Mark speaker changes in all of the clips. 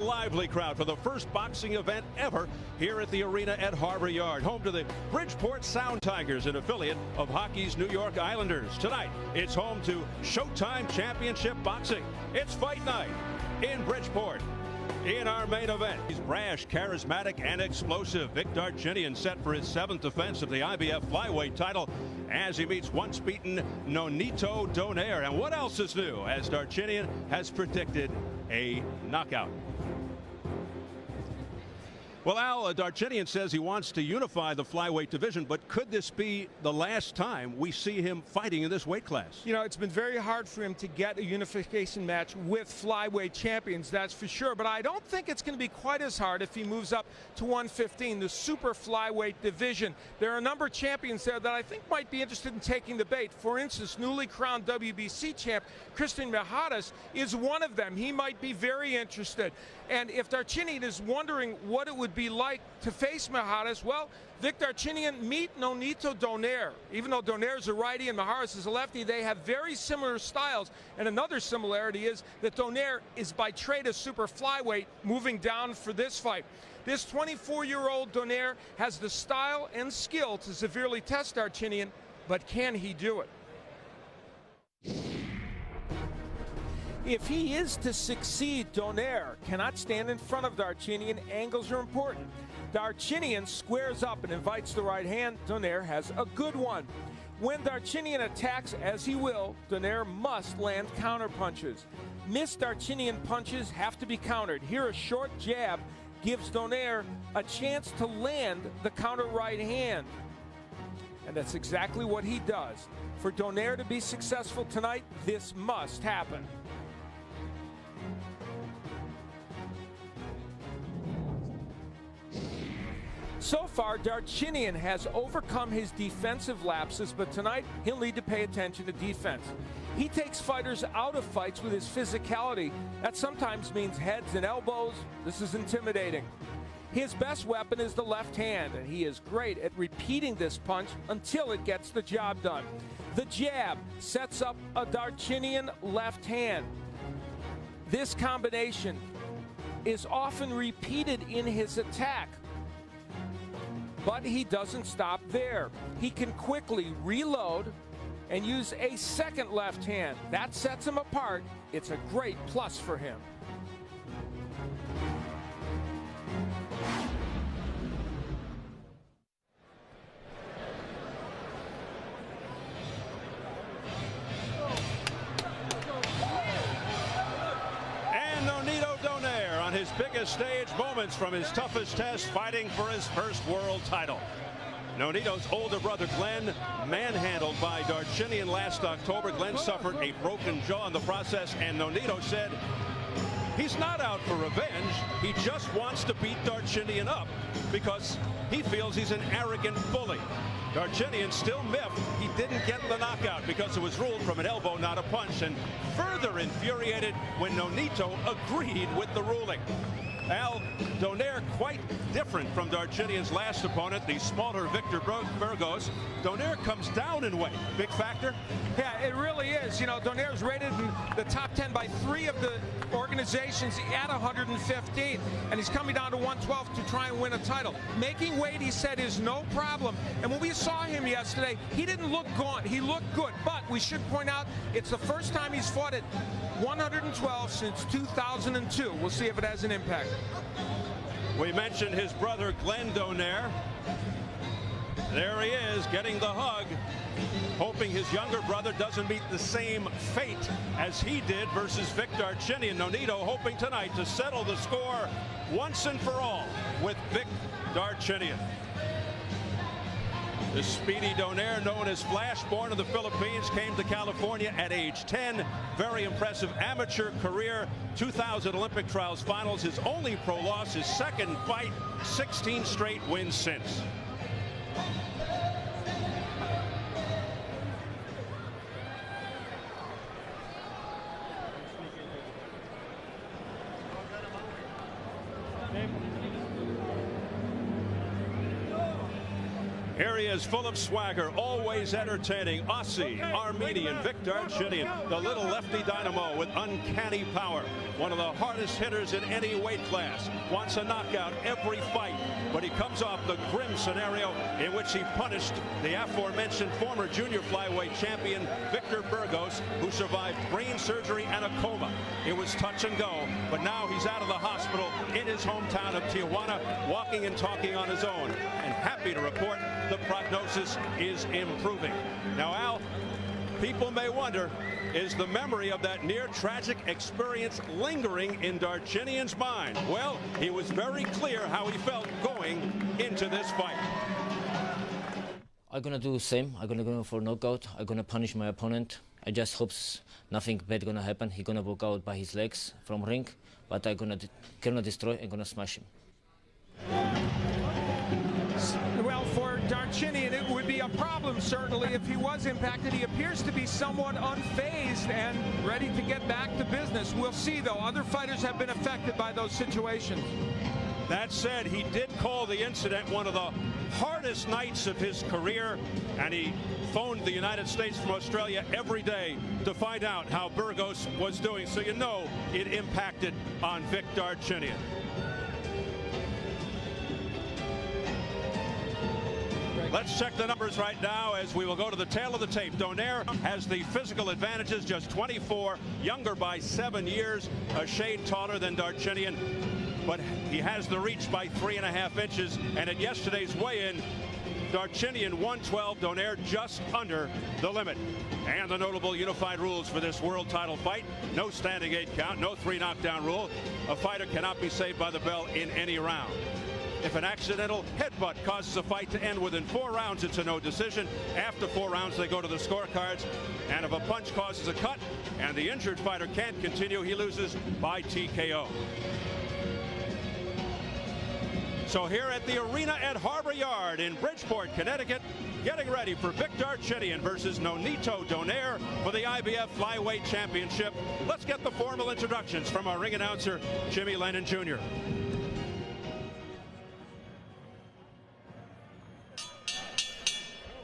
Speaker 1: Lively crowd for the first boxing event ever here at the arena at Harbor Yard, home to the Bridgeport Sound Tigers, an affiliate of hockey's New York Islanders. Tonight, it's home to Showtime Championship Boxing. It's fight night in Bridgeport. In our main event, he's brash, charismatic, and explosive. Vic Darchinyan set for his 7th defense of the IBF Flyweight title as he meets once beaten Nonito Donaire. And what else is new, as Darchinyan has predicted a knockout? Well, Al, Darchinyan says he wants to unify the flyweight division, but could this be the last time we see him fighting in this weight class?
Speaker 2: You know, it's been very hard for him to get a unification match with flyweight champions, that's for sure. But I don't think it's going to be quite as hard if he moves up to 115, the super flyweight division. There are a number of champions there that I think might be interested in taking the bait. For instance, newly crowned WBC champ Christian Mijares is one of them. He might be very interested. And if Darchinyan is wondering what it would be like to face Mijares, well, Vic Darchinyan, meet Nonito Donaire. Even though Donaire is a righty and Mijares is a lefty, they have very similar styles. And another similarity is that Donaire is by trade a super flyweight, moving down for this fight. This 24-year-old Donaire has the style and skill to severely test Darchinyan, but can he do it? If he is to succeed, Donaire cannot stand in front of Darchinyan. Angles are important. Darchinyan squares up and invites the right hand. Donaire has a good one. When Darchinyan attacks, as he will, Donaire must land counter punches. Missed Darchinyan punches have to be countered. Here, a short jab gives Donaire a chance to land the counter right hand. And that's exactly what he does. For Donaire to be successful tonight, this must happen. So far, Darchinyan has overcome his defensive lapses, but tonight he'll need to pay attention to defense. He takes fighters out of fights with his physicality. That sometimes means heads and elbows. This is intimidating. His best weapon is the left hand, and he is great at repeating this punch until it gets the job done. The jab sets up a Darchinyan left hand. This combination is often repeated in his attack. But he doesn't stop there. He can quickly reload and use a second left hand. That sets him apart. It's a great plus for him.
Speaker 1: His biggest stage moments from his toughest test, fighting for his first world title. Nonito's older brother Glenn manhandled by Darchinyan last October. Glenn suffered a broken jaw in the process, and Nonito said he's not out for revenge. He just wants to beat Darchinyan up because he feels he's an arrogant bully. Darchinyan still miffed he didn't get the knockout because it was ruled from an elbow, not a punch, and further infuriated when Nonito agreed with the ruling. Al, Donaire quite different from Darchinyan's last opponent, the smaller Victor Burgos. Donaire comes down in weight. Big factor?
Speaker 2: Yeah, it really is. You know, Donaire is rated in the top 10 by 3 of the organizations at 115, and he's coming down to 112 to try and win a title. Making weight, he said, is no problem. And when we saw him yesterday, he didn't look gaunt. He looked good. But we should point out, it's the first time he's fought at 112 since 2002. We'll see if it has an impact.
Speaker 1: We mentioned his brother Glenn Donaire. There he is, getting the hug, hoping his younger brother doesn't meet the same fate as he did versus Vic Darchinyan. Nonito hoping tonight to settle the score once and for all with Vic Darchinyan. The speedy Donaire, known as Flash, born in the Philippines, came to California at age 10. Very impressive amateur career. 2000 Olympic trials finals. His only pro loss, his second fight, 16 straight wins since. Here There he is, full of swagger, always entertaining. Aussie, Armenian, Vic Darchinyan, the little lefty dynamo with uncanny power. One of the hardest hitters in any weight class. Wants a knockout every fight, but he comes off the grim scenario in which he punished the aforementioned former junior flyweight champion, Victor Burgos, who survived brain surgery and a coma. It was touch and go, but now he's out of the hospital in his hometown of Tijuana, walking and talking on his own, and happy to report the prognosis is improving. Now, Al, people may wonder, is the memory of that near tragic experience lingering in Darchinyan's mind? Well, he was very clear how he felt going into this fight.
Speaker 3: I'm gonna do the same. I'm gonna go for knockout. I'm gonna punish my opponent. I just hope nothing bad gonna happen. He's gonna walk out by his legs from ring, but I'm gonna destroy. I'm gonna smash him.
Speaker 2: Well, for Darchinyan, it would be a problem, certainly, if he was impacted. He appears to be somewhat unfazed and ready to get back to business. We'll see, though. Other fighters have been affected by those situations.
Speaker 1: That said, he did call the incident one of the hardest nights of his career, and he phoned the United States from Australia every day to find out how Burgos was doing. So you know it impacted on Vic Darchinyan. Let's check the numbers right now as we will go to the tail of the tape. Donaire has the physical advantages, just 24, younger by 7 years, a shade taller than Darchinyan, but he has the reach by 3.5 inches. And at yesterday's weigh-in, Darchinyan 112, Donaire just under the limit. And the notable unified rules for this world title fight: no standing 8 count, no 3 knockdown rule. A fighter cannot be saved by the bell in any round. If an accidental headbutt causes a fight to end within 4 rounds, it's a no decision. After 4 rounds, they go to the scorecards. And if a punch causes a cut and the injured fighter can't continue, he loses by TKO. So here at the arena at Harbor Yard in Bridgeport, Connecticut, getting ready for Vic Darchinyan versus Nonito Donaire for the IBF Flyweight Championship. Let's get the formal introductions from our ring announcer, Jimmy Lennon Jr.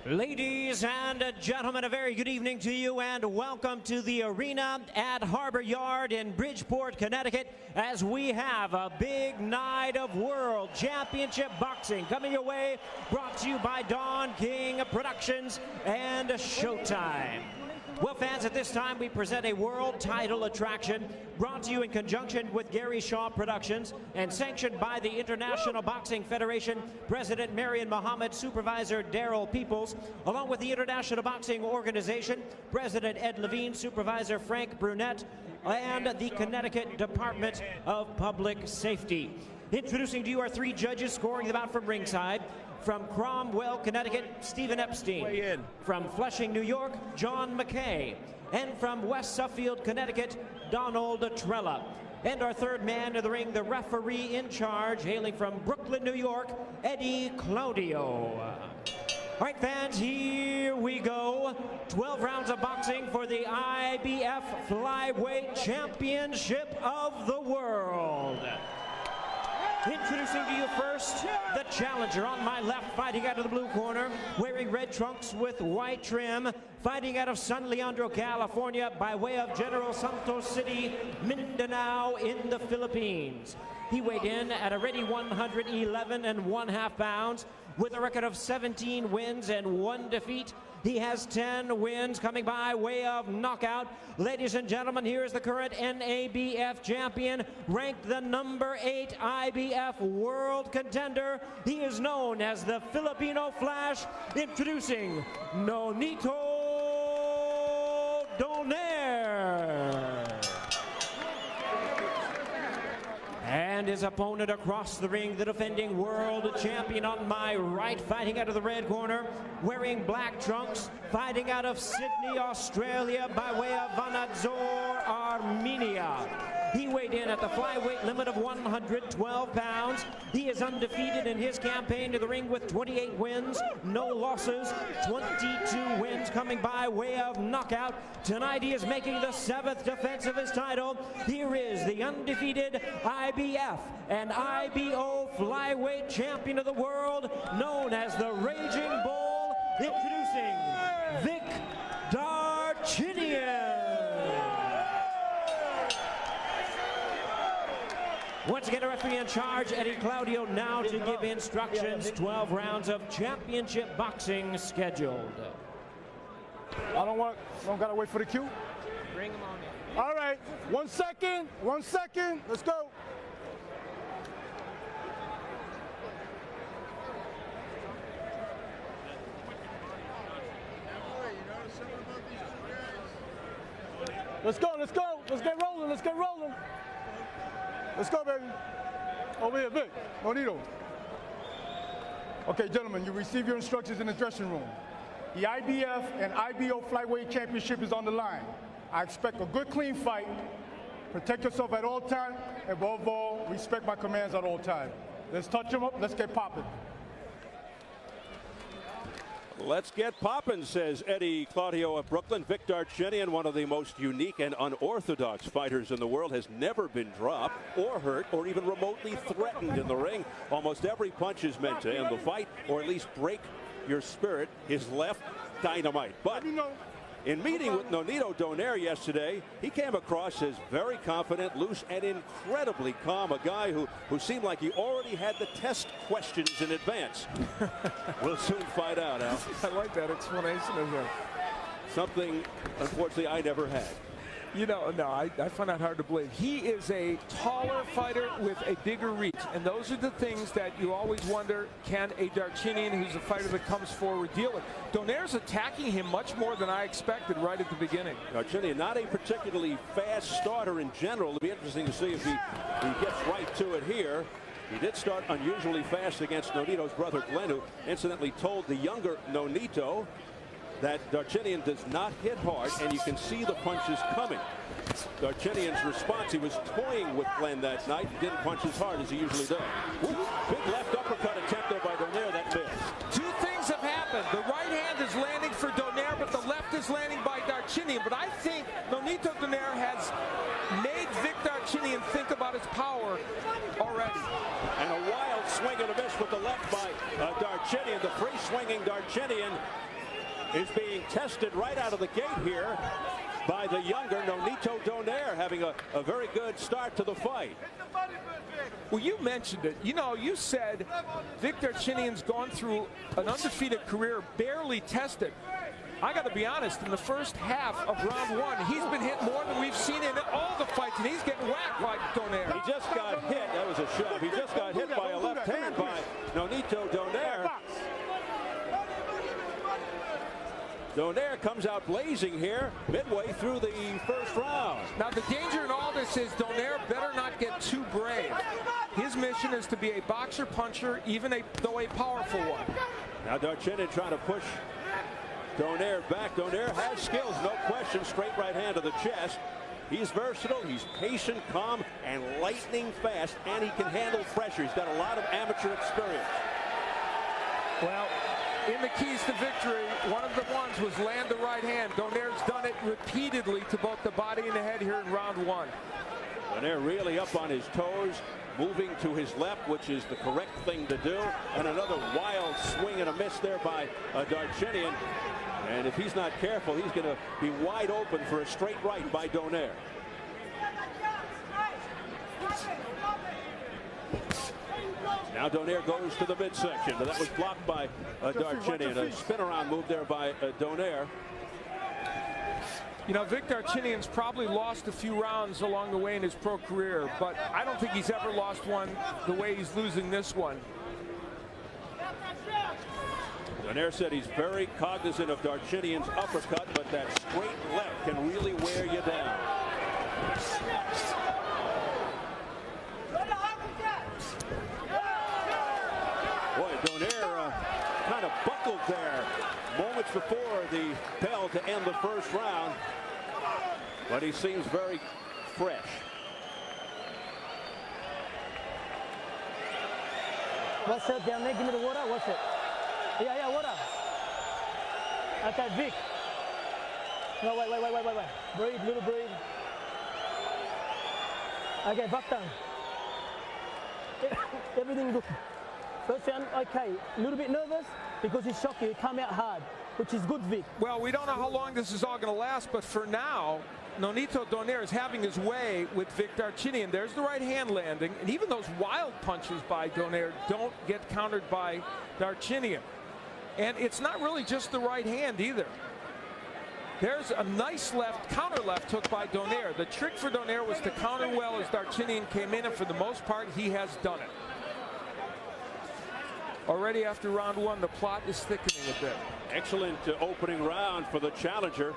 Speaker 4: Ladies and gentlemen, a very good evening to you, and welcome to the arena at Harbor Yard in Bridgeport, Connecticut, as we have a big night of World Championship Boxing coming your way, brought to you by Don King Productions and Showtime. Well, fans, at this time we present a world title attraction brought to you in conjunction with Gary Shaw Productions and sanctioned by the International Boxing Federation, President Marion Muhammad, Supervisor Daryl Peoples, along with the International Boxing Organization, President Ed Levine, Supervisor Frank Brunette, and the Connecticut Department of Public Safety. Introducing to you our 3 judges scoring the bout from ringside. From Cromwell, Connecticut, Stephen Epstein. From Flushing, New York, John McKay. And from West Suffield, Connecticut, Donald Trella. And our 3rd man in the ring, the referee in charge, hailing from Brooklyn, New York, Eddie Claudio. All right, fans, here we go. 12 rounds of boxing for the IBF Flyweight Championship of the World. Introducing to you first, the challenger on my left, fighting out of the blue corner, wearing red trunks with white trim, fighting out of San Leandro, California, by way of General Santos City, Mindanao in the Philippines. He weighed in at a ready 111 1/2 pounds, with a record of 17 wins and 1 defeat. He has 10 wins coming by way of knockout. Ladies and gentlemen, here is the current NABF champion, ranked the #8 IBF world contender. He is known as the Filipino Flash. Introducing Nonito Donaire. And his opponent across the ring, the defending world champion on my right, fighting out of the red corner, wearing black trunks, fighting out of Sydney, Australia, by way of Vanadzor, Armenia. He weighed in at the flyweight limit of 112 pounds. He is undefeated in his campaign to the ring with 28 wins, no losses, 22 wins coming by way of knockout. Tonight he is making the 7th defense of his title. Here is the undefeated IBF IBF and IBO Flyweight Champion of the world, known as the Raging Bull, introducing Vic Darchinyan. Once again, a referee in charge, Eddie Claudio, now to give instructions. 12 rounds of championship boxing scheduled.
Speaker 5: Don't gotta wait for the cue.
Speaker 4: Bring him on in.
Speaker 5: All right, 1 second, 1 second, let's go. Let's go, let's go, let's get rolling, let's get rolling. Let's go, baby. Over here, Vic, Nonito. Okay, gentlemen, you receive your instructions in the dressing room. The IBF and IBO Flyweight Championship is on the line. I expect a good, clean fight. Protect yourself at all times, and above all, respect my commands at all times. Let's touch them up, let's get popping.
Speaker 1: Let's get poppin', says Eddie Claudio of Brooklyn. Vic Darchinyan, one of the most unique and unorthodox fighters in the world, has never been dropped or hurt or even remotely threatened in the ring. Almost every punch is meant to end the fight or at least break your spirit. His left, dynamite. But in meeting with Nonito Donaire yesterday, he came across as very confident, loose, and incredibly calm. A guy who seemed like he already had the test questions in advance. We'll soon find out, Al.
Speaker 2: I like that explanation of him.
Speaker 1: Something, unfortunately, I never had.
Speaker 2: You know, no, I find that hard to believe. He is a taller fighter with a bigger reach, and those are the things that you always wonder, can a Darchinyan, who's a fighter that comes forward, deal with? Donaire's attacking him much more than I expected right at the beginning.
Speaker 1: Darchinyan, not a particularly fast starter in general. It'll be interesting to see if he gets right to it here. He did start unusually fast against Nonito's brother Glenn, who incidentally told the younger Nonito that Darchinyan does not hit hard, and you can see the punches coming. Darchinyan's response, he was toying with Glenn that night, didn't punch as hard as he usually does. Ooh, big left uppercut attempt there by Donaire, that missed.
Speaker 2: Two things have happened. The right hand is landing for Donaire, but the left is landing by Darchinyan. But I think Nonito Donaire has made Vic Darchinyan think about his power already.
Speaker 1: And a wild swing and a miss with the left by Darchinyan. The free-swinging Darchinyan is being tested right out of the gate here by the younger Nonito Donaire, having a very good start to the fight.
Speaker 2: Well, you mentioned it. You know, you said Vic Darchinyan's gone through an undefeated career, barely tested. I got to be honest, in the first half of round one, he's been hit more than we've seen in all the fights, and he's getting whacked by Donaire.
Speaker 1: He just got hit. That was a shove. He just got hit by a left hand by Nonito Donaire. Donaire comes out blazing here midway through the first round.
Speaker 2: Now, the danger in all this is Donaire better not get too brave. His mission is to be a boxer-puncher, even though a powerful one.
Speaker 1: Now Darchinyan trying to push Donaire back. Donaire has skills, no question. Straight right hand to the chest. He's versatile, he's patient, calm, and lightning fast, and he can handle pressure. He's got a lot of amateur experience.
Speaker 2: Well, in the keys to victory, one of the ones was land the right hand. Donaire's done it repeatedly to both the body and the head here in round one.
Speaker 1: Donaire really up on his toes, moving to his left, which is the correct thing to do. And another wild swing and a miss there by Darchinyan. And if he's not careful, he's going to be wide open for a straight right by Donaire. Now Donaire goes to the midsection, but that was blocked by Darchinyan. A spin-around move there by Donaire.
Speaker 2: You know, Vic Darchinyan's probably lost a few rounds along the way in his pro career, but I don't think he's ever lost one the way he's losing this one.
Speaker 1: Donaire said he's very cognizant of Darchinyan's uppercut, but that straight left can really wear you down. Boy, Donaire kind of buckled there moments before the bell to end the first round, but he seems very fresh.
Speaker 6: What's up down there? Give me the water. What's it? Yeah, water. Okay, Vic. No, wait. Breathe, little breathe. Okay, back down. everything looked. First round, okay, a little bit nervous because he's shocked you. He came out hard, which is good, Vic.
Speaker 2: Well, we don't know how long this is all going to last, but for now, Nonito Donaire is having his way with Vic Darchinyan. There's the right hand landing, and even those wild punches by Donaire don't get countered by Darchinyan. And it's not really just the right hand either. There's a nice counter left hook by Donaire. The trick for Donaire was to counter well as Darchinyan came in, and for the most part, he has done it. Already after round one, the plot is thickening a bit.
Speaker 1: Excellent opening round for the challenger.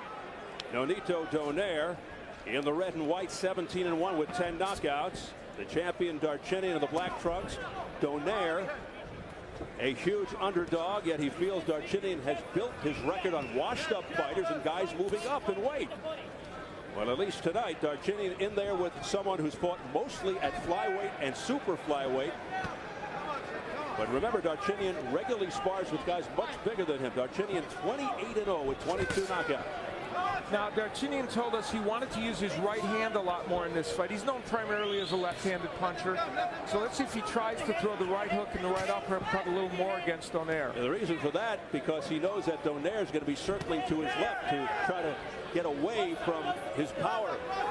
Speaker 1: Nonito Donaire in the red and white, 17-1 with 10 knockouts. The champion Darchinyan of the black trunks. Donaire, a huge underdog, yet he feels Darchinyan has built his record on washed-up fighters and guys moving up in weight. Well, at least tonight, Darchinyan in there with someone who's fought mostly at flyweight and super flyweight. But remember, Darchinyan regularly spars with guys much bigger than him. Darchinyan 28-0 with 22 knockouts.
Speaker 2: Now, Darchinyan told us he wanted to use his right hand a lot more in this fight. He's known primarily as a left-handed puncher. So let's see if he tries to throw the right hook and the right uppercut a little more against Donaire.
Speaker 1: And the reason for that, because he knows that Donaire is going to be circling to his left to try to get away from his power,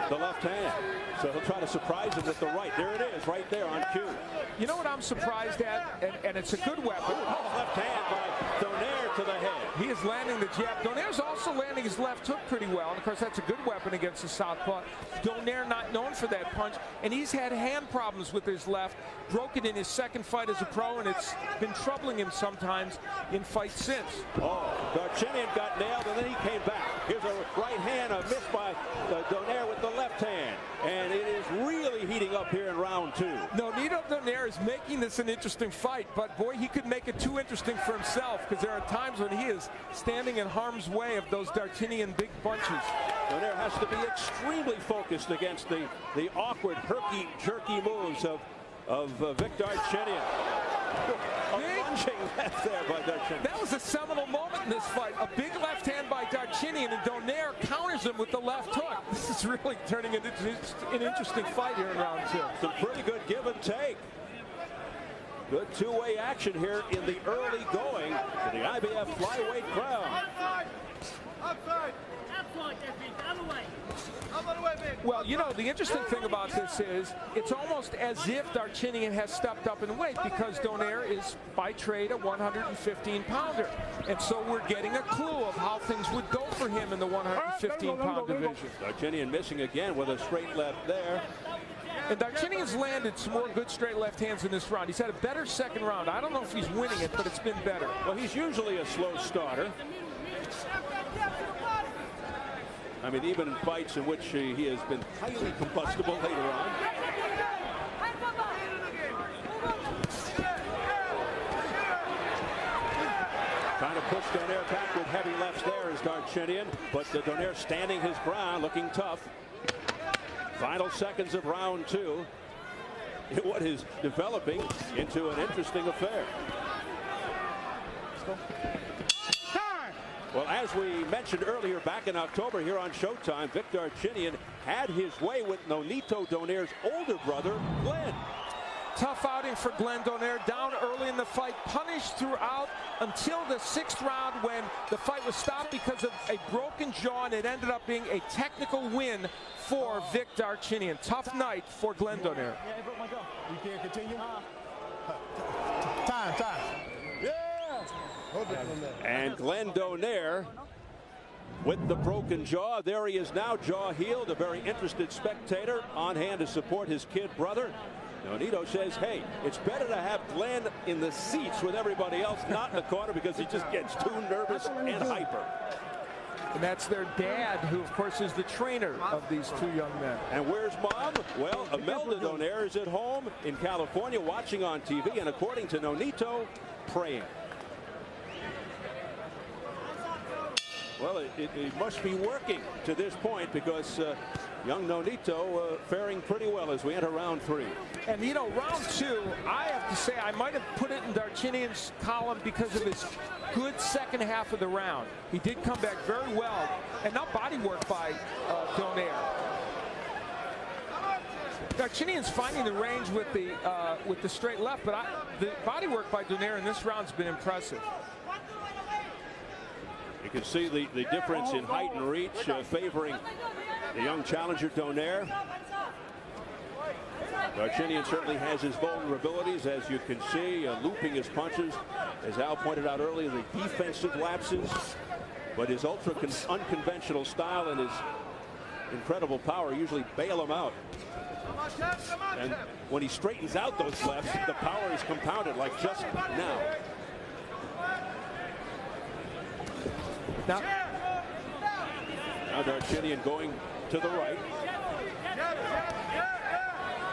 Speaker 1: the left hand. So he'll try to surprise him with the right. There it is, right there on cue.
Speaker 2: You know what I'm surprised at? And it's a good weapon.
Speaker 1: Left hand by Donaire to the head.
Speaker 2: He is landing the jab. Donaire's also landing his left hook pretty well. And of course, that's a good weapon against the southpaw. Donaire not known for that punch. And he's had hand problems with his left. Broke it in his second fight as a pro, and it's been troubling him sometimes in fights since.
Speaker 1: Oh, Darchinyan got nailed, and then he came back. Here's a right hand, a miss by Donaire with the left hand. And it is really heating up here in round two.
Speaker 2: Nonito Donaire is making this an interesting fight, but boy, he could make it too interesting for himself, because there are times when he is standing in harm's way of those Darchinyan big punches.
Speaker 1: Donaire has to be extremely focused against the awkward, herky-jerky moves of Vic Darchinyan. Lunging left there by Darchinyan.
Speaker 2: That was a seminal moment in this fight. A big left hand by Darchinyan, and Donaire counters him with the left hook. This is really turning into an interesting fight here in round two.
Speaker 1: Some pretty good give and take. Good two-way action here in the early going to the IBF Flyweight crown.
Speaker 2: Well, you know, the interesting thing about this is it's almost as if Darchinyan has stepped up in weight, because Donaire is by trade a 115-pounder. And so we're getting a clue of how things would go for him in the 115-pound division.
Speaker 1: Darchinyan missing again with a straight left there.
Speaker 2: And Darchinyan's landed some more good straight left hands in this round. He's had a better second round. I don't know if he's winning it, but it's been better.
Speaker 1: Well, he's usually a slow starter. I mean, even in fights in which he has been highly combustible later on. Trying to push Donaire back with heavy lefts there is Darchinyan, but Donaire standing his ground, looking tough. Final seconds of round two. What is developing into an interesting affair. Well, as we mentioned earlier, back in October here on Showtime, Vic Darchinyan had his way with Nonito Donaire's older brother, Glenn.
Speaker 2: Tough outing for Glenn Donaire, down early in the fight, punished throughout until the sixth round when the fight was stopped because of a broken jaw, and it ended up being a technical win for Vic Darchinyan. Tough night for Glenn Donaire.
Speaker 5: You can't continue? Time. Yeah!
Speaker 1: And Glenn Donaire with the broken jaw. There he is now, jaw healed, a very interested spectator on hand to support his kid brother. Nonito says, hey, it's better to have Glenn in the seats with everybody else, not in the corner, because he just gets too nervous and hyper.
Speaker 2: And that's their dad, who, of course, is the trainer of these two young men.
Speaker 1: And where's Mom? Well, Imelda Donaire is at home in California watching on TV, and according to Nonito, praying. Well, it must be working to this point, because young Nonito faring pretty well as we enter round three.
Speaker 2: And, you know, round two, I have to say, I might have put it in Darchinyan's column because of his good second half of the round. He did come back very well. And now body work by Donaire. Darchinyan's finding the range with the straight left, but the body work by Donaire in this round's been impressive.
Speaker 1: You can see the difference in height and reach favoring the young challenger Donaire. Darchinyan certainly has his vulnerabilities, as you can see, looping his punches. As Al pointed out earlier, the defensive lapses, but his unconventional style and his incredible power usually bail him out. And when he straightens out those lefts, the power is compounded, like just now. Now Darchinyan going to the right.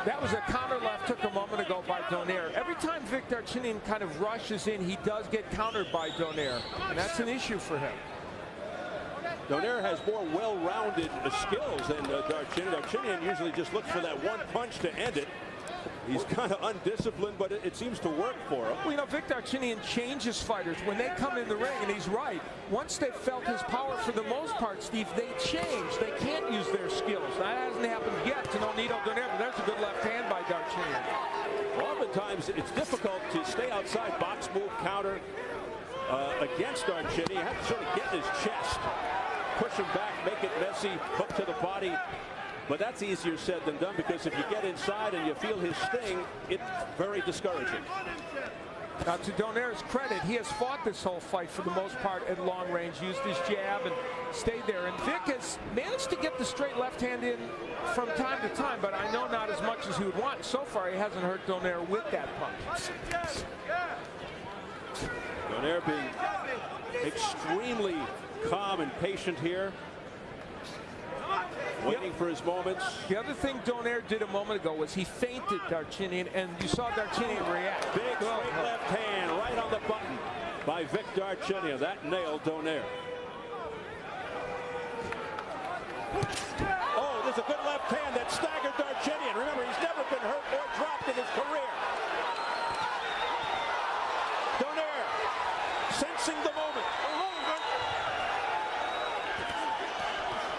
Speaker 2: That was a counter left took a moment ago by Donaire. Every time Vic Darchinyan kind of rushes in, he does get countered by Donaire, and that's an issue for him.
Speaker 1: Donaire has more well-rounded skills than Darchinyan. Darchinyan usually just looks for that one punch to end it. He's kind of undisciplined, but it seems to work for him.
Speaker 2: Well, you know, Vic Darchinyan changes fighters when they come in the ring, and he's right. Once they've felt his power, for the most part, Steve, they change. They can't use their skills. That hasn't happened yet to Nonito Donaire, but there's a good left hand by Darchinyan.
Speaker 1: Oftentimes, it's difficult to stay outside box move counter against Darchinyan. You have to sort of get in his chest, push him back, make it messy, hook to the body. But that's easier said than done, because if you get inside and you feel his sting, it's very discouraging.
Speaker 2: Now, to Donaire's credit, he has fought this whole fight for the most part at long range, used his jab and stayed there. And Vic has managed to get the straight left hand in from time to time, but I know not as much as he would want. So far, he hasn't hurt Donaire with that punch.
Speaker 1: Donaire being extremely calm and patient here, waiting for his moments.
Speaker 2: The other thing Donaire did a moment ago was he feinted Darchinyan, and you saw Darchinyan react.
Speaker 1: Big straight left hand right on the button by Vic Darchinyan. That nailed Donaire. Oh, there's a good left hand that staggered Darchinyan. Remember, he's never been hurt or dropped in his career. Donaire sensing the moment.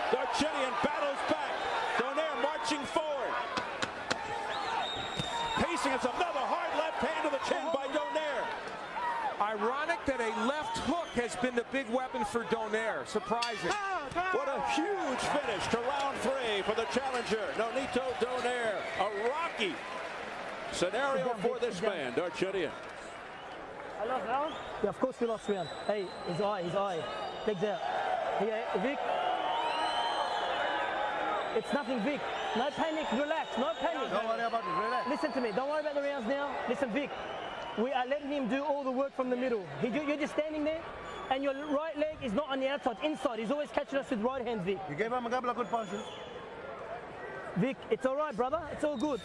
Speaker 1: Darchinyan battles back. Donaire marching forward. Pacing, it's another hard left hand to the chin by Donaire.
Speaker 2: Ironic that a left hook has been the big weapon for Donaire. Surprising.
Speaker 1: What a huge finish to round 3 for the challenger, Nonito Donaire. A rocky scenario for this man, Darchinyan.
Speaker 6: I lost round? Yeah, of course we lost round. Hey, his eye. Legs out. Hey, Vic. It's nothing, Vic. No panic, relax, no panic.
Speaker 5: Don't worry about it, relax.
Speaker 6: Listen to me, don't worry about the rounds now. Listen, Vic, we are letting him do all the work from the middle. You're just standing there, and your right leg is not on the outside, inside. He's always catching us with right hands, Vic.
Speaker 5: You gave him a couple of good punches.
Speaker 6: Vic, it's all right, brother. It's all good.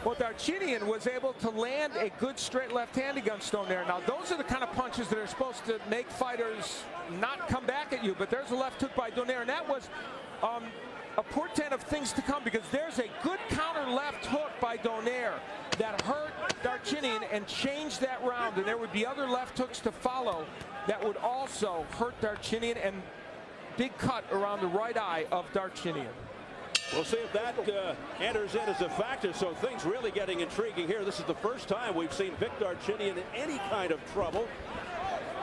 Speaker 2: Well, Darchinyan was able to land a good straight left hand against Donaire. Now, those are the kind of punches that are supposed to make fighters not come back at you, but there's a left hook by Donaire, and that was a portent of things to come, because there's a good counter left hook by Donaire that hurt Darchinyan and changed that round, and there would be other left hooks to follow that would also hurt Darchinyan, and big cut around the right eye of Darchinyan.
Speaker 1: We'll see if that enters in as a factor, so things really getting intriguing here. This is the first time we've seen Vic Darchinyan in any kind of trouble.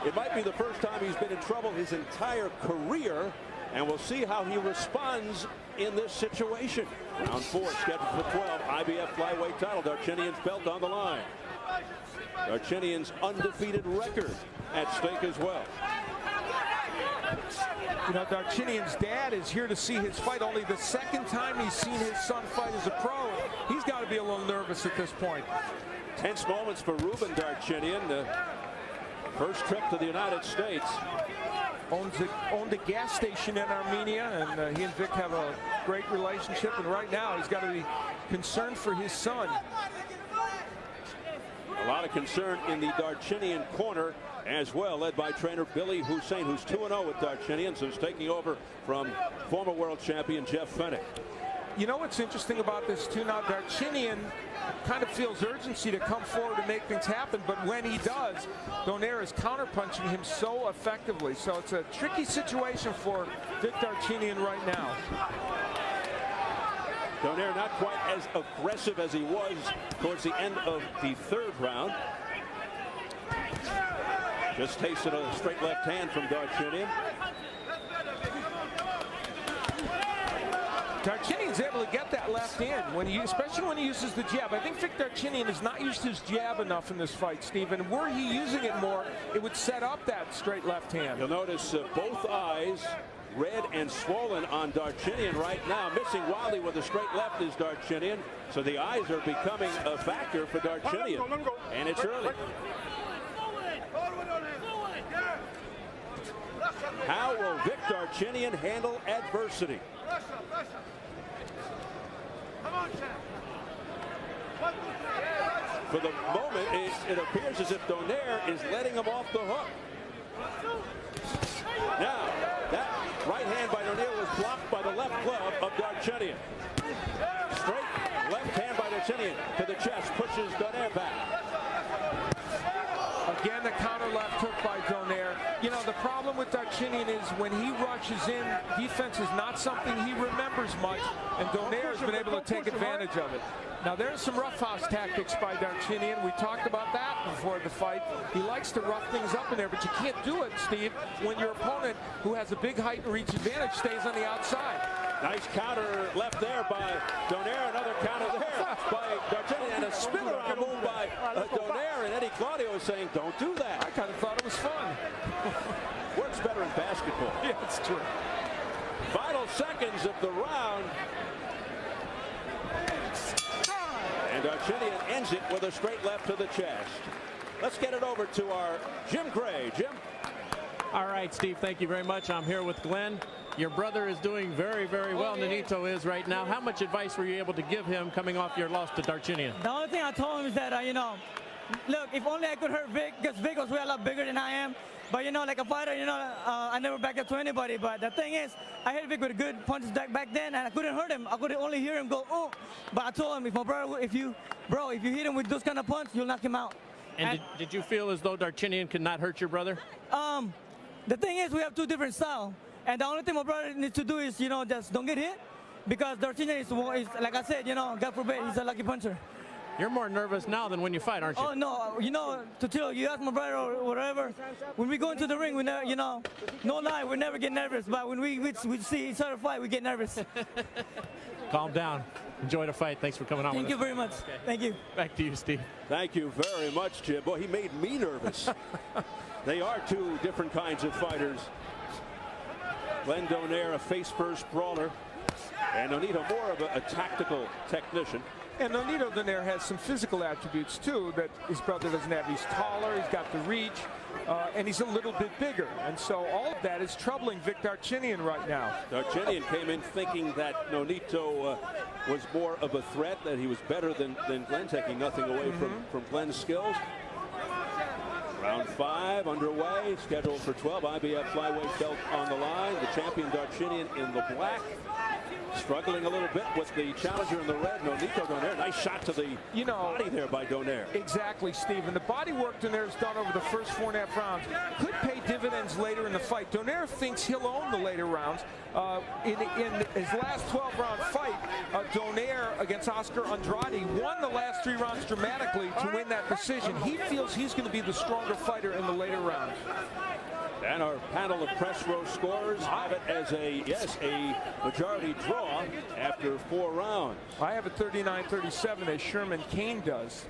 Speaker 1: It might be the first time he's been in trouble his entire career, and we'll see how he responds in this situation. Round 4 scheduled for 12, IBF Flyweight title. Darchinyan's belt on the line. Darchinyan's undefeated record at stake as well.
Speaker 2: You know, Darchinyan's dad is here to see his fight. Only the second time he's seen his son fight as a pro. He's got to be a little nervous at this point.
Speaker 1: Tense moments for Ruben Darchinyan. First trip to the United States.
Speaker 2: Owned a gas station in Armenia, and he and Vic have a great relationship, and right now he's got to be concerned for his son.
Speaker 1: A lot of concern in the Darchinyan corner as well, led by trainer Billy Hussein, who's 2-0 with Darchinyan, so he's taking over from former world champion Jeff Fennick.
Speaker 2: You know what's interesting about this too now? Darchinyan kind of feels urgency to come forward and make things happen, but when he does, Donaire is counterpunching him so effectively. So it's a tricky situation for Vic Darchinyan right now.
Speaker 1: Donaire not quite as aggressive as he was towards the end of the third round. Just tasted a straight left hand from Darchinyan.
Speaker 2: Darchinyan's able to get that left in, especially when he uses the jab. I think Vic Darchinyan has not used his jab enough in this fight, Stephen. Were he using it more, it would set up that straight left hand.
Speaker 1: You'll notice both eyes red and swollen on Darchinyan right now. Missing wildly with a straight left is Darchinyan. So the eyes are becoming a factor for Darchinyan. And it's early. How will Vic Darchinyan handle adversity? For the moment, it appears as if Donaire is letting him off the hook. Now, that right hand by Donaire was blocked by the left glove of Darchinyan. Straight left hand by Darchinyan to the chest, pushes Donaire back.
Speaker 2: Again, the counter left hook by Donaire. You know, the problem with Darchinyan is when he rushes in, defense is not something he remembers much, and Donaire has been able to take advantage of it. Now, there's some roughhouse tactics by Darchinyan. We talked about that before the fight. He likes to rough things up in there, but you can't do it, Steve, when your opponent, who has a big height and reach advantage, stays on the outside.
Speaker 1: Nice counter left there by Donaire. Another counter there by Darchinyan, and a spin around move by Donaire. And Eddie Claudio is saying, don't do that.
Speaker 2: I kind of thought it was fun.
Speaker 1: Works better in basketball.
Speaker 2: Yeah, it's true.
Speaker 1: Final seconds of the round. And Darchinyan ends it with a straight left to the chest. Let's get it over to our Jim Gray. Jim.
Speaker 7: All right, Steve, thank you very much. I'm here with Glenn. Your brother is doing very, very well. Nonito is right now. How much advice were you able to give him coming off your loss to Darchinyan?
Speaker 6: The only thing I told him is that, you know, look, if only I could hurt Vic, because Vic was way a lot bigger than I am. But, you know, like a fighter, you know, I never back up to anybody. But the thing is, I hit Vic with good punches back then, and I couldn't hurt him. I could only hear him go, oh. But I told him, if my brother, if you hit him with those kind of punches, you'll knock him out.
Speaker 7: And did you feel as though Darchinyan could not hurt your brother?
Speaker 6: The thing is, we have two different styles. And the only thing my brother needs to do is, you know, just don't get hit. Because Darchinyan is, like I said, you know, God forbid, he's a lucky puncher.
Speaker 7: You're more nervous now than when you fight, aren't you?
Speaker 6: Oh, no. You know, you ask my brother or whatever, when we go into the ring, we never, you know, no lie, we never get nervous. But when we see each other fight, we get nervous.
Speaker 7: Calm down. Enjoy the fight. Thanks for coming on with us.
Speaker 6: Thank you very much.
Speaker 7: Okay.
Speaker 6: Thank you.
Speaker 7: Back to you, Steve.
Speaker 1: Thank you very much, Jim. Boy, he made me nervous. They are two different kinds of fighters. Glenn Donaire, a face-first brawler, and Nonito, more of a tactical technician.
Speaker 2: And Nonito Donaire has some physical attributes, too, that his brother doesn't have. He's taller, he's got the reach, and he's a little bit bigger. And so all of that is troubling Vic Darchinyan right now.
Speaker 1: Darchinyan came in thinking that Nonito was more of a threat, that he was better than Glenn, taking nothing away from Glenn's skills. Round 5 underway, scheduled for 12. IBF Flyweight belt on the line. The champion Darchinyan in the black. Struggling a little bit with the challenger in the red, Nonito Donaire. Nice shot to the body there by Donaire.
Speaker 2: Exactly, Stephen. The body work Donaire's done over the first 4.5 rounds could pay dividends later in the fight. Donaire thinks he'll own the later rounds. In his last 12-round fight, Donaire against Oscar Andrade won the last 3 rounds dramatically to win that decision. He feels he's going to be the stronger fighter in the later rounds.
Speaker 1: And our panel of press row scorers have it as a majority draw after 4 rounds.
Speaker 2: I have a 39-37 as Sherman Cain does.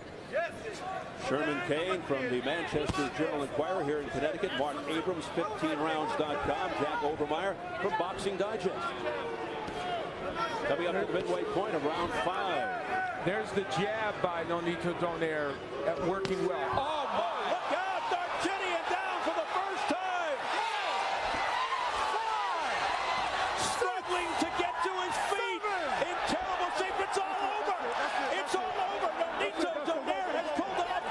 Speaker 1: Sherman Cain from the Manchester Journal-Inquirer here in Connecticut. Mark Abrams, 15rounds.com. Jack Overmeyer from Boxing Digest. Coming up at the midway point of round 5.
Speaker 2: There's the jab by Nonito Donaire working well. Oh, my!
Speaker 1: Look out! Darchinyan down for the first time! Struggling to get to his feet! In terrible shape. It's all over! It's all over! Nonito Donaire has pulled off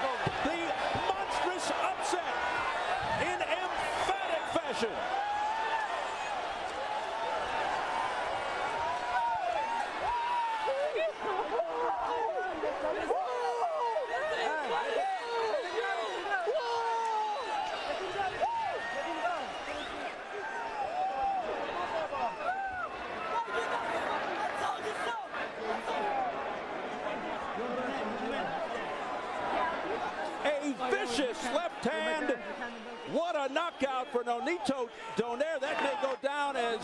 Speaker 1: the monstrous upset in emphatic fashion. vicious left hand. What a knockout for Nonito Donaire. That may go down as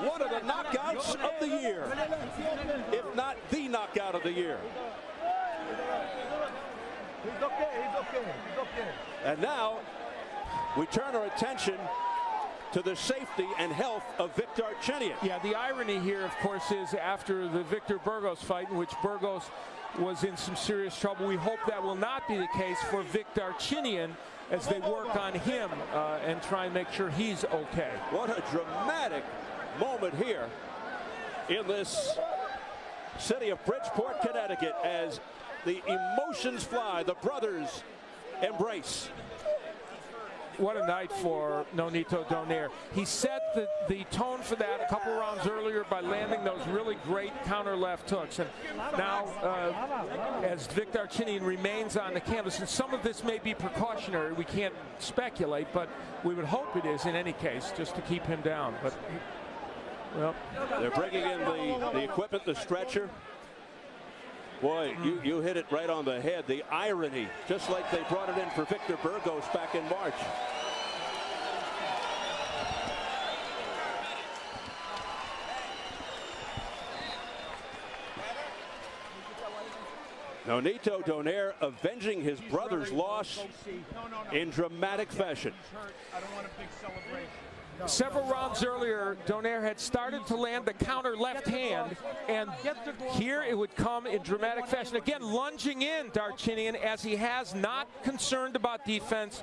Speaker 1: one of the knockouts of the year, if not the knockout of the year.
Speaker 8: He's okay, he's okay, he's okay.
Speaker 1: And now we turn our attention to the safety and health of Victor Darchinyan.
Speaker 2: Yeah, the irony here, of course, is after the Victor Burgos fight, in which Burgos was in some serious trouble, we hope that will not be the case for Victor Darchinyan as they work on him and try and make sure he's okay.
Speaker 1: What a dramatic moment here in this city of Bridgeport, Connecticut, as the emotions fly, the brothers embrace.
Speaker 2: What a night for Nonito Donaire. He set the tone for that a couple rounds earlier by landing those really great counter left hooks. And now, as Victor Darchinyan remains on the canvas, and some of this may be precautionary, we can't speculate, but we would hope it is in any case, just to keep him down. But, well,
Speaker 1: they're bringing in the equipment, the stretcher. Boy, you hit it right on the head. The irony, just like they brought it in for Victor Burgos back in March. Nonito Donaire avenging his brother's loss in dramatic fashion.
Speaker 5: I don't want a big celebration.
Speaker 2: Several rounds earlier, Donaire had started to land the counter left hand, and here it would come in dramatic fashion. Again, lunging in Darchinyan as he has, not concerned about defense.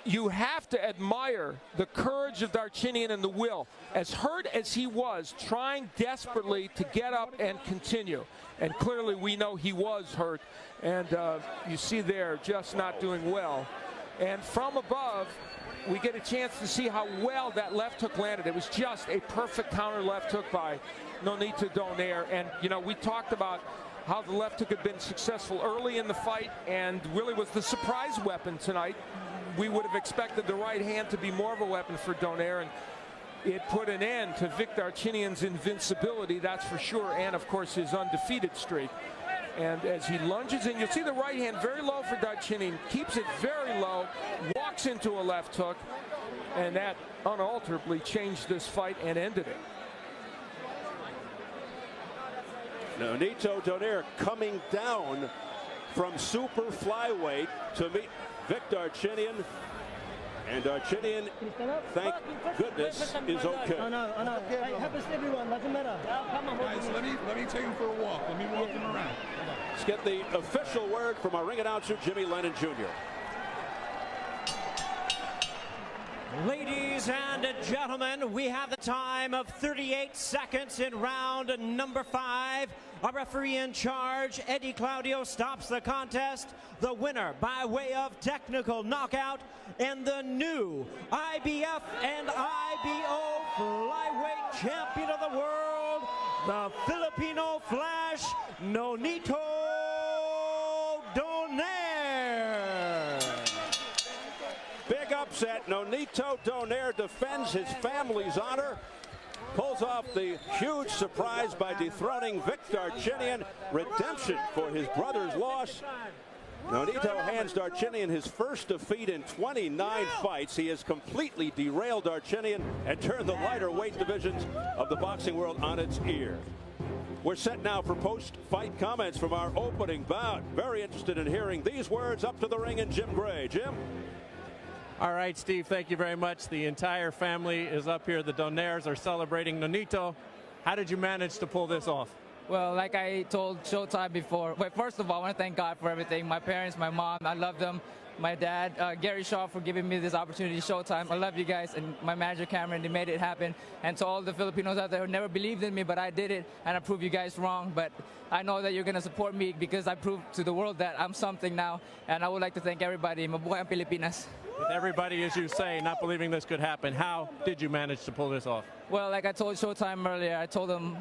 Speaker 2: You have to admire the courage of Darchinyan and the will. As hurt as he was, trying desperately to get up and continue. And clearly we know he was hurt, and you see there just not doing well. And from above, we get a chance to see how well that left hook landed. It was just a perfect counter left hook by Nonito Donaire. And, you know, we talked about how the left hook had been successful early in the fight and really was the surprise weapon tonight. We would have expected the right hand to be more of a weapon for Donaire, and it put an end to Victor Darchinyan's invincibility, that's for sure, and, of course, his undefeated streak. And as he lunges in, you'll see the right hand very low for Darchinyan, keeps it very low, walks into a left hook, and that unalterably changed this fight and ended it.
Speaker 1: Nonito Donaire coming down from super flyweight to meet Victor Darchinyan. And Darchinyan, thank goodness, is okay.
Speaker 8: It happens to everyone, doesn't matter.
Speaker 9: Guys, let me take him for a walk. Let me walk him around.
Speaker 1: Let's get the official word from our ring announcer, Jimmy Lennon Jr.
Speaker 4: Ladies and gentlemen, we have the time of 38 seconds in round number 5. Our referee in charge, Eddie Claudio, stops the contest. The winner by way of technical knockout and the new IBF and IBO Flyweight Champion of the World, the Filipino Flash, Nonito Donaire.
Speaker 1: Big upset. Nonito Donaire defends his family's honor, pulls off the huge surprise by dethroning Victor Darchinyan. Redemption for his brother's loss. Nonito hands Darchinyan his first defeat in 29 fights. He has completely derailed Darchinyan and turned the lighter weight divisions of the boxing world on its ear. We're set now for post-fight comments from our opening bout. Very interested in hearing these words. Up to the ring and Jim Gray. Jim?
Speaker 7: All right, Steve, thank you very much. The entire family is up here. The Donaires are celebrating Nonito. How did you manage to pull this off?
Speaker 6: Well, like I told Showtime before, first of all, I want to thank God for everything. My parents, my mom, I love them. My dad, Gary Shaw, for giving me this opportunity, Showtime. I love you guys, and my manager, Cameron, they made it happen. And to all the Filipinos out there who never believed in me, but I did it, and I proved you guys wrong. But I know that you're going to support me because I proved to the world that I'm something now. And I would like to thank everybody. Mabuhay ang Pilipinas.
Speaker 7: With everybody, as you say, not believing this could happen, how did you manage to pull this off?
Speaker 6: Well, like I told Showtime earlier, I told him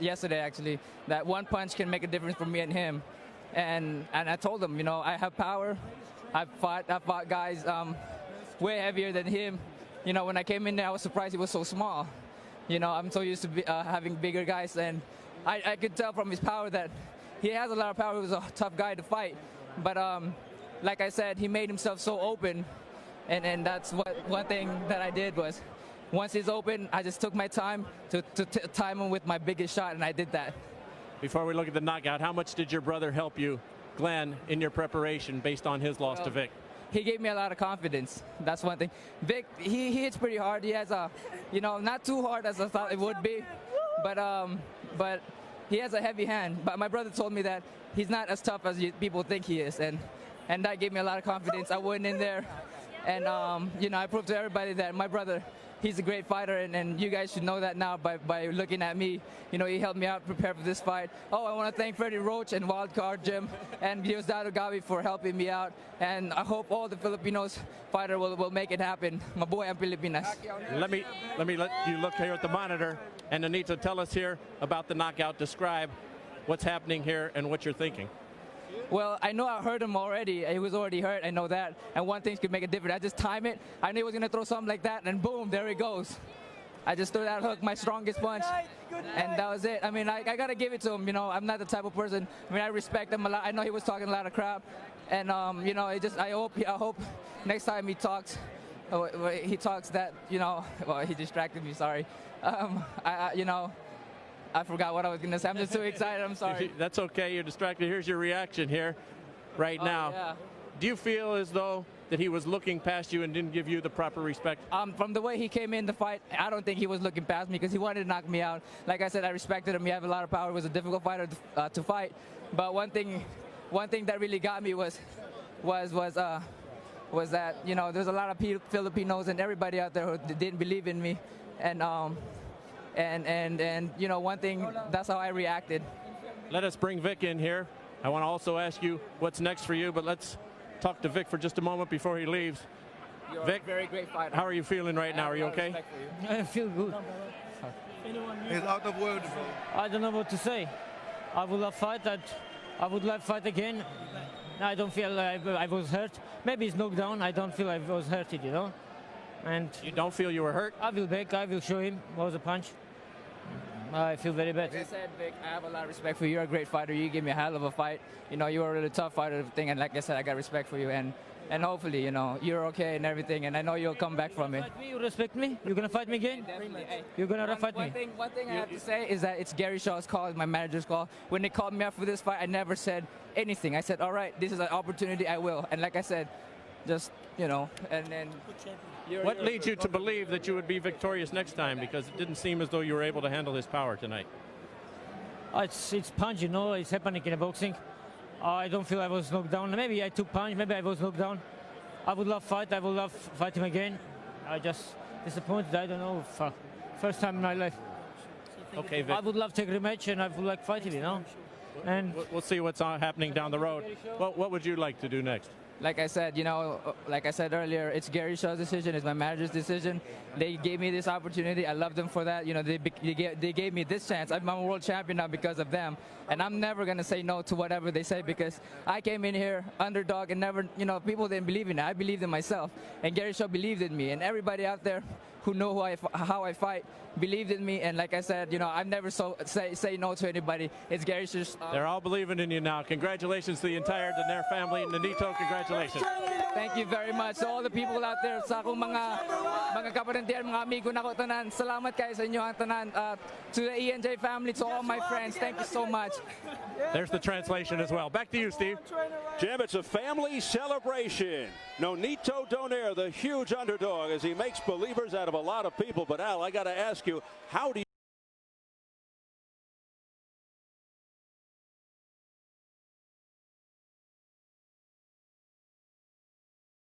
Speaker 6: yesterday, actually, that one punch can make a difference for me and him. And I told him, you know, I have power. I've fought guys way heavier than him. You know, when I came in there, I was surprised he was so small. You know, I'm so used to having bigger guys, and I could tell from his power that he has a lot of power. He was a tough guy to fight. But like I said, he made himself so open, and that's one thing that I did was, once he's open, I just took my time to time him with my biggest shot, and I did that.
Speaker 7: Before we look at the knockout, how much did your brother help you, Glenn, in your preparation based on his loss to Vic?
Speaker 6: He gave me a lot of confidence. That's one thing. Vic, he hits pretty hard. He has a, you know, not too hard as I thought it would be, but he has a heavy hand. But my brother told me that he's not as tough as people think he is, and that gave me a lot of confidence. I went in there, and you know, I proved to everybody that my brother, he's a great fighter, and you guys should know that now by looking at me. You know, he helped me out prepare for this fight. Oh, I want to thank Freddie Roach and Wildcard Jim and Diosdado Gabi for helping me out. And I hope all the Filipinos fighter will make it happen. Mabuhay ang Pilipinas.
Speaker 7: Let me let you look here at the monitor. And Nonito, tell us here about the knockout. Describe what's happening here and what you're thinking.
Speaker 6: Well, I know I hurt him already. He was already hurt. I know that. And one thing could make a difference. I just time it. I knew he was going to throw something like that, and boom, there he goes. I just threw that hook, my strongest punch, and that was it. I mean, I got to give it to him. You know, I'm not the type of person. I mean, I respect him a lot. I know he was talking a lot of crap, and you know, I hope next time he talks that, you know, well, he distracted me. Sorry. You know, I forgot what I was going to say. I'm just too excited. I'm sorry.
Speaker 7: That's okay. You're distracted. Here's your reaction here right now.
Speaker 6: Yeah.
Speaker 7: Do you feel as though that he was looking past you and didn't give you the proper respect?
Speaker 6: From the way he came in the fight, I don't think he was looking past me because he wanted to knock me out. Like I said, I respected him. He had a lot of power. He was a difficult fighter to fight. But one thing that really got me was that, you know, there's a lot of Filipinos and everybody out there who didn't believe in me, and you know, one thing, that's how I reacted.
Speaker 7: Let us bring Vic in here. I want to also ask you what's next for you, but let's talk to Vic for just a moment before he leaves.
Speaker 6: You're
Speaker 7: Vic,
Speaker 6: a very great fighter.
Speaker 7: how are you feeling right now? Are you okay?
Speaker 10: I feel good.
Speaker 9: He's out of words, bro.
Speaker 10: I don't know what to say. I would love fight. I would love fight again. I don't feel like I was hurt. Maybe it's knocked down. I don't feel I was hurted, you know. And
Speaker 7: you don't feel you were hurt?
Speaker 10: I will back. I will show him what was a punch. I feel very bad.
Speaker 6: Like I said, Vic, I have a lot of respect for you. You're a great fighter. You gave me a hell of a fight. You know, you were a really tough fighter, and like I said, I got respect for you. And hopefully, you know, you're okay and everything, and I know you'll come back from it.
Speaker 10: You respect me? You're gonna fight me again?
Speaker 6: Definitely. Hey,
Speaker 10: you're gonna fight me?
Speaker 6: One thing I have to say is that it's Gary Shaw's call, it's my manager's call. When they called me up for this fight, I never said anything. I said, all right, this is an opportunity, I will. And like I said, just, you know, and then...
Speaker 7: What leads you to believe that you would be victorious next time? Because it didn't seem as though you were able to handle his power tonight.
Speaker 10: It's punch, you know, it's happening in boxing. I don't feel I was knocked down. Maybe I took punch, maybe I was knocked down. I would love fight, I would love fight him again. I just disappointed, I don't know, first time in my life.
Speaker 7: Okay, Vic.
Speaker 10: I would love to take a rematch and I would like fight him, you know. And
Speaker 7: we'll see what's happening down the road. What would you like to do next?
Speaker 6: Like I said, you know, like I said earlier, it's Gary Shaw's decision, it's my manager's decision. They gave me this opportunity. I love them for that. You know, they gave me this chance. I'm a world champion now because of them. And I'm never going to say no to whatever they say because I came in here underdog and never, you know, people didn't believe in it. I believed in myself. And Gary Shaw believed in me. And everybody out there who know how I fight believed in me. And like I said, you know, I've never say no to anybody. It's Gary Shaw.
Speaker 7: They're all believing in you now. Congratulations to the entire Donaire family. Nonito, congratulations.
Speaker 6: Thank you very much. So all the people out there, sa akong mga kaparintiyan, mga amigo na ko tanan, salamat kayo sa inyo ang tanan. To the ENJ family, to all my friends, thank you so much.
Speaker 7: There's the translation as well. Back to you, Steve.
Speaker 1: Jim, it's a family celebration. Nonito Donaire, the huge underdog, as he makes believers out of a lot of people. But Al, I got to ask you, how do you